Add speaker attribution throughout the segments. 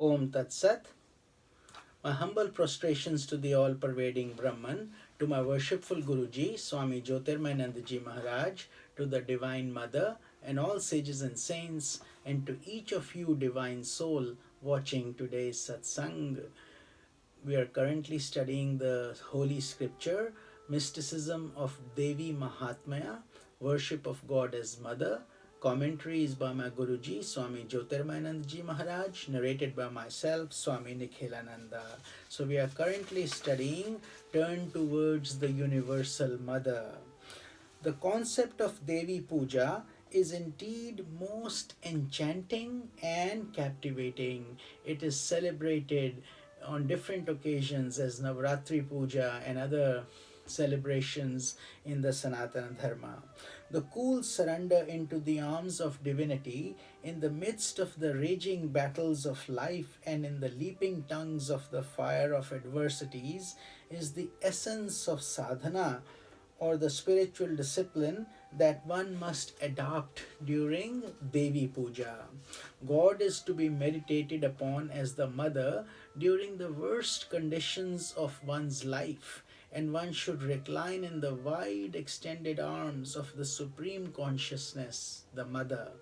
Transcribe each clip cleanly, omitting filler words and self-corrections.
Speaker 1: Om Tat Sat. My humble prostrations to the all pervading Brahman, to my worshipful Guruji, Swami Jyotirmayanandaji Maharaj, to the Divine Mother, and all sages and saints, and to each of you, divine soul, watching today's satsang. We are currently studying the Holy Scripture, Mysticism of Devi Mahatmaya, Worship of God as Mother. Commentary is by my Guruji, Swami Jyotirmayanandaji Maharaj, narrated by myself, Swami Nikhilananda. So we are currently studying Turn Towards the Universal Mother. The concept of Devi Puja is indeed most enchanting and captivating. It is celebrated on different occasions as Navratri Puja and other celebrations in the Sanatan Dharma. The cool surrender into the arms of divinity in the midst of the raging battles of life and in the leaping tongues of the fire of adversities is the essence of sadhana, or the spiritual discipline that one must adopt during Devi Puja. God is to be meditated upon as the mother during the worst conditions of one's life, and one should recline in the wide extended arms of the Supreme Consciousness, the Mother,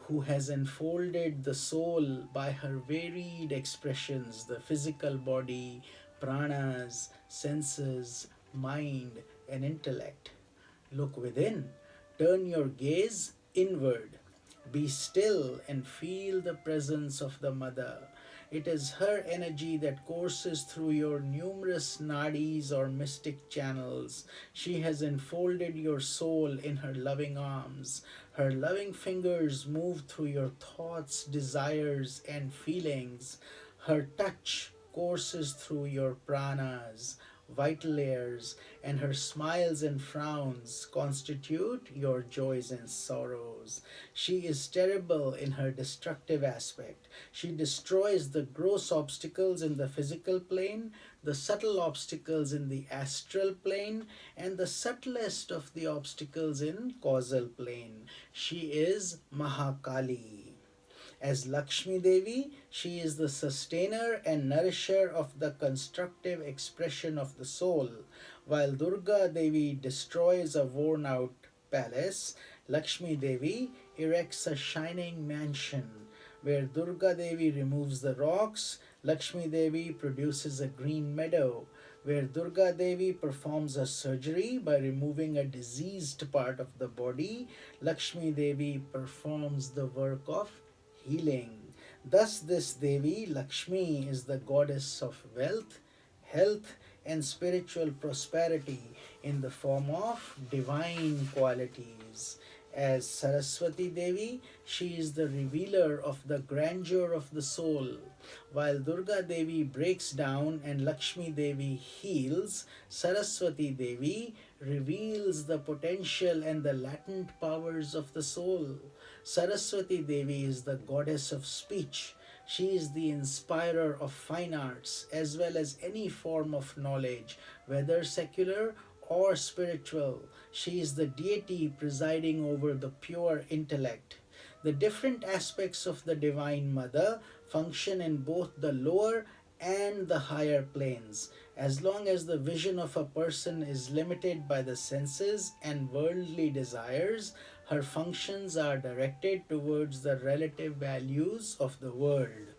Speaker 1: who has enfolded the soul by her varied expressions, the physical body, pranas, senses, mind, and intellect. Look within, turn your gaze inward, be still and feel the presence of the Mother. It is her energy that courses through your numerous nadis or mystic channels. She has enfolded your soul in her loving arms. Her loving fingers move through your thoughts, desires, and feelings. Her touch courses through your pranas, vital layers, and her smiles and frowns constitute your joys and sorrows. She is terrible in her destructive aspect. She destroys the gross obstacles in the physical plane, the subtle obstacles in the astral plane, and the subtlest of the obstacles in causal plane. She is Mahakali. As Lakshmi Devi, she is the sustainer and nourisher of the constructive expression of the soul. While Durga Devi destroys a worn out palace, Lakshmi Devi erects a shining mansion. Where Durga Devi removes the rocks, Lakshmi Devi produces a green meadow. Where Durga Devi performs a surgery by removing a diseased part of the body, Lakshmi Devi performs the work of healing. Thus, this Devi, Lakshmi, is the goddess of wealth, health, and spiritual prosperity in the form of divine qualities. As Saraswati Devi, she is the revealer of the grandeur of the soul. While Durga Devi breaks down and Lakshmi Devi heals, Saraswati Devi reveals the potential and the latent powers of the soul. Saraswati Devi is the goddess of speech. She is the inspirer of fine arts as well as any form of knowledge, whether secular or spiritual. She is the deity presiding over the pure intellect. The different aspects of the Divine Mother function in both the lower and the higher planes. As long as the vision of a person is limited by the senses and worldly desires, her functions are directed towards the relative values of the world.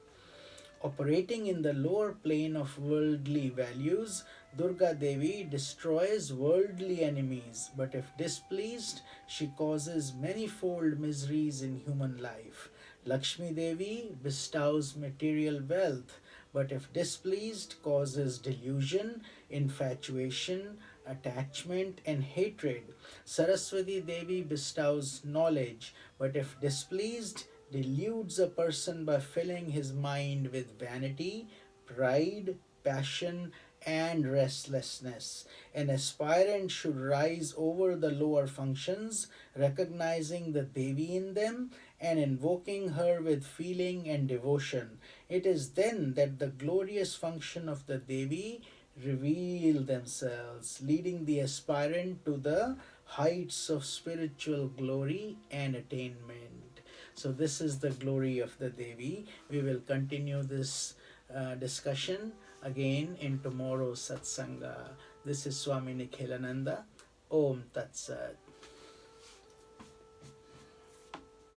Speaker 1: Operating in the lower plane of worldly values, Durga Devi destroys worldly enemies, but if displeased, she causes manifold miseries in human life. Lakshmi Devi bestows material wealth, but if displeased, causes delusion, infatuation, attachment, and hatred. Saraswati Devi bestows knowledge, but if displeased, deludes a person by filling his mind with vanity, pride, passion, and restlessness. An aspirant should rise over the lower functions, recognizing the Devi in them and invoking her with feeling and devotion. It is then that the glorious function of the Devi reveal themselves, leading the aspirant to the heights of spiritual glory and attainment. So this is the glory of the Devi. We will continue this discussion again in tomorrow's satsanga. This is Swami Nikhilananda. Om Tat Sat.